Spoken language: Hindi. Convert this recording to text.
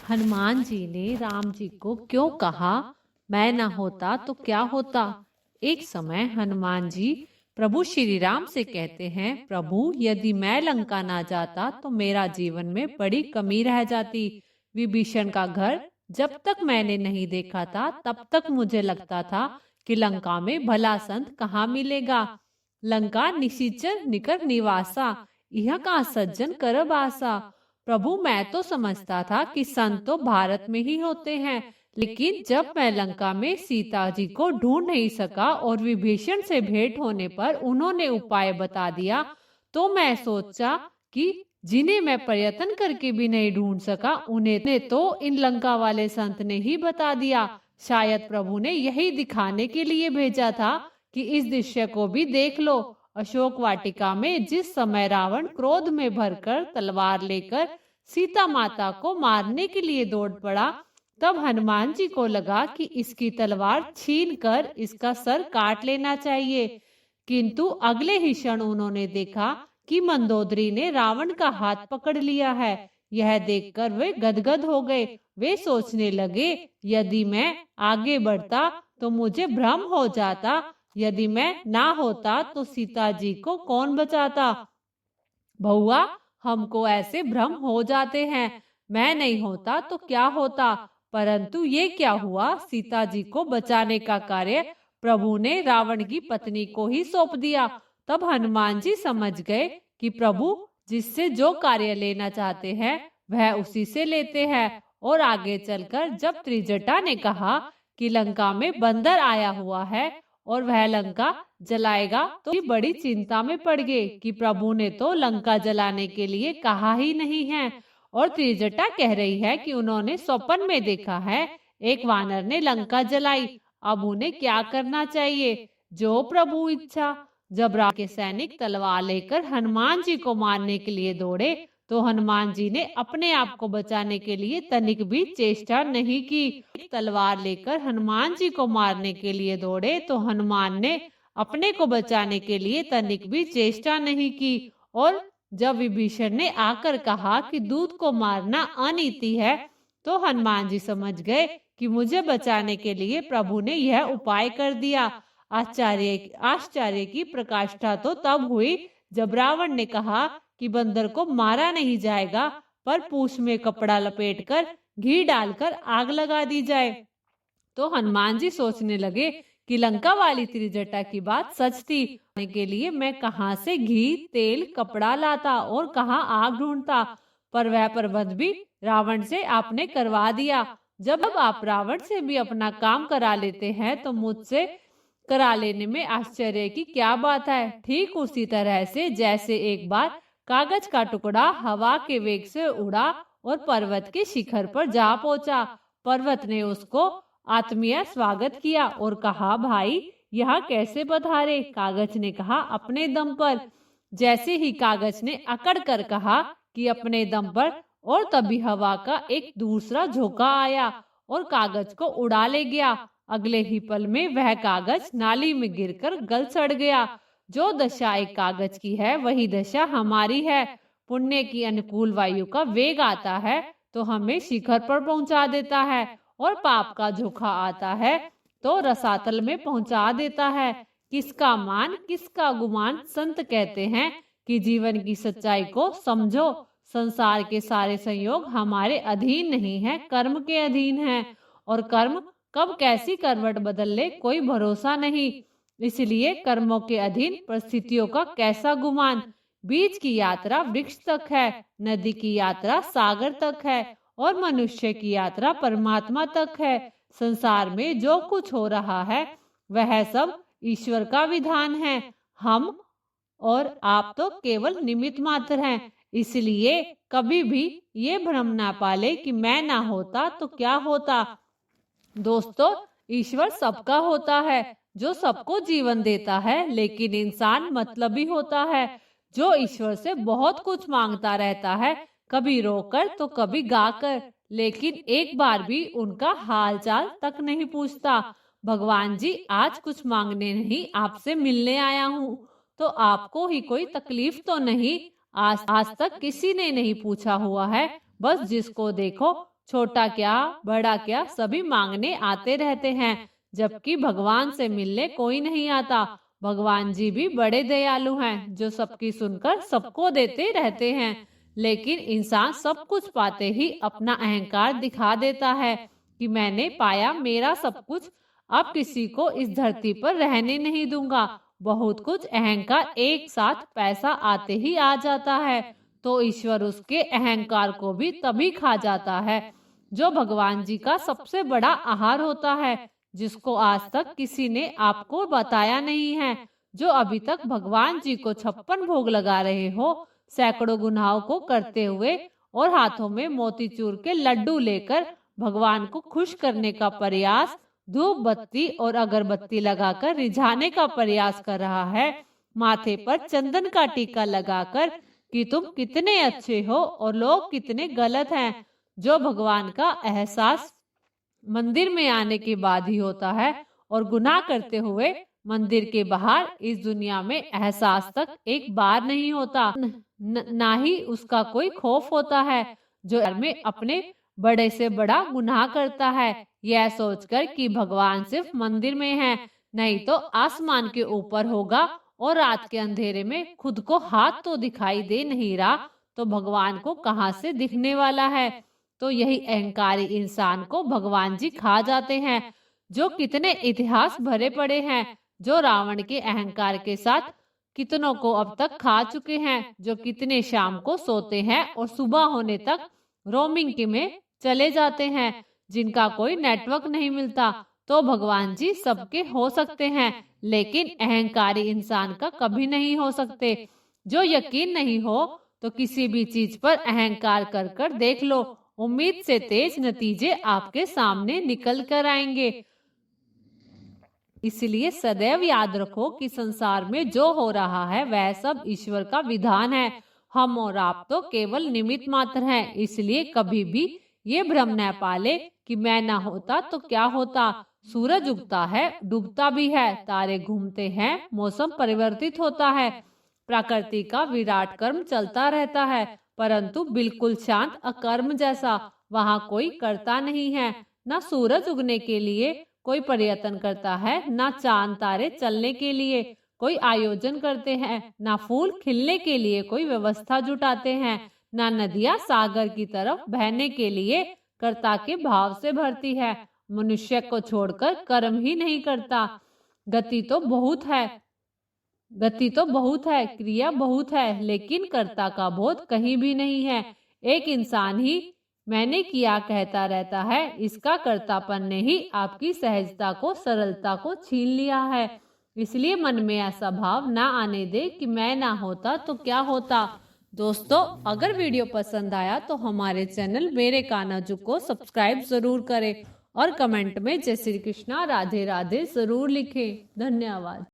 हनुमान जी ने राम जी को क्यों कहा, मैं न होता तो क्या होता। एक समय हनुमान जी प्रभु श्री राम से कहते हैं, प्रभु यदि मैं लंका ना जाता तो मेरा जीवन में बड़ी कमी रह जाती। विभीषण का घर जब तक मैंने नहीं देखा था तब तक मुझे लगता था कि लंका में भला संत कहाँ मिलेगा। लंका निशिचर निकर निवासा, यह का सज्जन कर बासा। प्रभु मैं तो समझता था कि संत तो भारत में ही होते हैं, लेकिन जब मैं लंका में सीता जी को ढूंढ नहीं सका और विभीषण से भेंट होने पर उन्होंने उपाय बता दिया, तो मैं सोचा कि जिन्हें मैं प्रयत्न करके भी नहीं ढूंढ सका उन्हें तो इन लंका वाले संत ने ही बता दिया। शायद प्रभु ने यही दिखाने के लिए भेजा था कि इस दृश्य को भी देख लो। अशोक वाटिका में जिस समय रावण क्रोध में भरकर तलवार लेकर सीता माता को मारने के लिए दौड़ पड़ा, तब हनुमान जी को लगा कि इसकी तलवार छीनकर इसका सर काट लेना चाहिए। किंतु अगले ही क्षण उन्होंने देखा कि मंदोदरी ने रावण का हाथ पकड़ लिया है। यह देखकर वे गदगद हो गए। वे सोचने लगे, यदि मैं आगे बढ़ता तो मुझे भ्रम हो जाता, यदि मैं ना होता तो सीता जी को कौन बचाता। भौआ, हमको ऐसे भ्रम हो जाते हैं, मैं नहीं होता तो क्या होता। परंतु ये क्या हुआ, सीता जी को बचाने का कार्य प्रभु ने रावण की पत्नी को ही सौंप दिया। तब हनुमान जी समझ गए कि प्रभु जिससे जो कार्य लेना चाहते हैं वह उसी से लेते हैं। और आगे चलकर जब त्रिजटा ने कहा कि लंका में बंदर आया हुआ है और वह लंका जलाएगा, तो बड़ी चिंता में पड़ गए कि प्रभु ने तो लंका जलाने के लिए कहा ही नहीं है। और त्रिजटा कह रही है कि उन्होंने स्वप्न में देखा है एक वानर ने लंका जलाई, अब उन्हें क्या करना चाहिए। जो प्रभु इच्छा। जब राम के सैनिक तलवार लेकर हनुमान जी को मारने के लिए दौड़े, तो हनुमान जी ने अपने आप को बचाने के लिए तनिक भी चेष्टा नहीं की। तलवार लेकर हनुमान जी को मारने के लिए दौड़े तो हनुमान ने अपने को बचाने के लिए तनिक भी चेष्टा नहीं की। और जब विभीषण ने आकर कहा कि दूध को मारना अनीति है, तो हनुमान जी समझ गए कि मुझे बचाने के लिए प्रभु ने यह उपाय कर दिया। आश्चर्य की प्रकाष्ठा तो तब हुई जब रावण ने कहा कि बंदर को मारा नहीं जाएगा, पर पूंछ में कपड़ा लपेटकर घी डालकर आग लगा दी जाए। तो हनुमान जी सोचने लगे कि लंका वाली त्रिजटा की बात सच थी। के लिए मैं कहां से घी, तेल, कपड़ा लाता और कहां आग ढूंढता। पर वह प्रबंध भी रावण से आपने करवा दिया। जब आप रावण से भी अपना काम करा लेते हैं तो मुझसे करा लेने में आश्चर्य की क्या बात है। ठीक उसी तरह से जैसे एक बार कागज का टुकड़ा हवा के वेग से उड़ा और पर्वत के शिखर पर जा पहुंचा। पर्वत ने उसको आत्मीय स्वागत किया और कहा, भाई यहाँ कैसे पधारे। कागज ने कहा, अपने दम पर। जैसे ही कागज ने अकड़ कर कहा कि अपने दम पर, और तभी हवा का एक दूसरा झोंका आया और कागज को उड़ा ले गया। अगले ही पल में वह कागज नाली में गिरकर गल सड़ गया। जो दशा एक कागज की है वही दशा हमारी है। पुण्य की अनुकूल वायु का वेग आता है तो हमें शिखर पर पहुंचा देता है, और पाप का झोंका आता है तो रसातल में पहुंचा देता है। किसका मान किसका गुमान। संत कहते हैं कि जीवन की सच्चाई को समझो। संसार के सारे संयोग हमारे अधीन नहीं है, कर्म के अधीन है, और कर्म कब कैसी करवट बदल ले कोई भरोसा नहीं। इसलिए कर्मों के अधीन परिस्थितियों का कैसा गुमान। बीज की यात्रा वृक्ष तक है, नदी की यात्रा सागर तक है, और मनुष्य की यात्रा परमात्मा तक है। संसार में जो कुछ हो रहा है वह सब ईश्वर का विधान है। हम और आप तो केवल निमित्त मात्र हैं। इसलिए कभी भी ये भ्रम ना पाले कि मैं ना होता तो क्या होता। दोस्तों, ईश्वर सबका होता है जो सबको जीवन देता है, लेकिन इंसान मतलबी होता है जो ईश्वर से बहुत कुछ मांगता रहता है, कभी रोकर तो कभी गाकर, लेकिन एक बार भी उनका हालचाल तक नहीं पूछता। भगवान जी, आज कुछ मांगने नहीं आपसे मिलने आया हूँ, तो आपको ही कोई तकलीफ तो नहीं। आज तक किसी ने नहीं पूछा हुआ है, बस जिसको देखो छोटा क्या बड़ा क्या सभी मांगने आते रहते हैं, जबकि भगवान से मिलने कोई नहीं आता। भगवान जी भी बड़े दयालु हैं, जो सबकी सुनकर सबको देते रहते हैं। लेकिन इंसान सब कुछ पाते ही अपना अहंकार दिखा देता है कि मैंने पाया मेरा सब कुछ, अब किसी को इस धरती पर रहने नहीं दूंगा। बहुत कुछ अहंकार एक साथ पैसा आते ही आ जाता है, तो ईश्वर उसके अहंकार को भी तभी खा जाता है, जो भगवान जी का सबसे बड़ा आहार होता है, जिसको आज तक किसी ने आपको बताया नहीं है। जो अभी तक भगवान जी को 56 भोग लगा रहे हो, सैकड़ों गुनाहों को करते हुए और हाथों में मोतीचूर के लड्डू लेकर भगवान को खुश करने का प्रयास, धूप बत्ती और अगरबत्ती लगाकर रिझाने का प्रयास कर रहा है, माथे पर चंदन का टीका लगाकर कि तुम कितने अच्छे हो और लोग कितने गलत हैं, जो भगवान का एहसास मंदिर में आने के बाद ही होता है और गुनाह करते हुए मंदिर के बाहर इस दुनिया में एहसास तक एक बार नहीं होता, ना ही उसका कोई खौफ होता है। जो में अपने बड़े से बड़ा गुनाह करता है, यह सोचकर कि भगवान सिर्फ मंदिर में है, नहीं तो आसमान के ऊपर होगा, और रात के अंधेरे में खुद को हाथ तो दिखाई दे नहीं रहा, तो भगवान को कहां से दिखने वाला है। तो यही अहंकारी इंसान को भगवान जी खा जाते हैं, जो कितने इतिहास भरे पड़े हैं, जो रावण के अहंकार के साथ कितनों को अब तक खा चुके हैं, जो कितने शाम को सोते हैं और सुबह होने तक रोमिंग में चले जाते हैं, जिनका कोई नेटवर्क नहीं मिलता। तो भगवान जी सबके हो सकते हैं, लेकिन अहंकारी इंसान का कभी नहीं हो सकते। जो यकीन नहीं हो तो किसी भी चीज पर अहंकार कर कर देख लो, उम्मीद से तेज नतीजे आपके सामने निकल कर आएंगे। इसलिए सदैव याद रखो कि संसार में जो हो रहा है वह सब ईश्वर का विधान है। हम और आप तो केवल निमित्त मात्र हैं, इसलिए कभी भी ये भ्रम न पाले कि मैं ना होता तो क्या होता। सूरज उगता है, डूबता भी है, तारे घूमते हैं, मौसम परिवर्तित होता है, प्रकृति का विराट कर्म चलता रहता है, परंतु बिल्कुल शांत अकर्म जैसा वहाँ कोई करता नहीं है। न सूरज उगने के लिए कोई प्रयत्न करता है, न चांद तारे चलने के लिए कोई आयोजन करते हैं, न फूल खिलने के लिए कोई व्यवस्था जुटाते हैं, न नदियाँ सागर की तरफ बहने के लिए कर्ता के भाव से भरती है। मनुष्य को छोड़कर कर्म ही नहीं करता। गति तो बहुत है, क्रिया बहुत है, लेकिन कर्ता का बोध कहीं भी नहीं है। एक इंसान ही मैंने किया कहता रहता है, इसका कर्तापन ने ही आपकी सहजता को, सरलता को छीन लिया है। इसलिए मन में ऐसा भाव ना आने दे कि मैं ना होता तो क्या होता। दोस्तों, अगर वीडियो पसंद आया तो हमारे चैनल मेरे कान्हाजू को सब्सक्राइब जरूर करें और कमेंट में जय श्री कृष्णा, राधे राधे जरूर लिखें। धन्यवाद।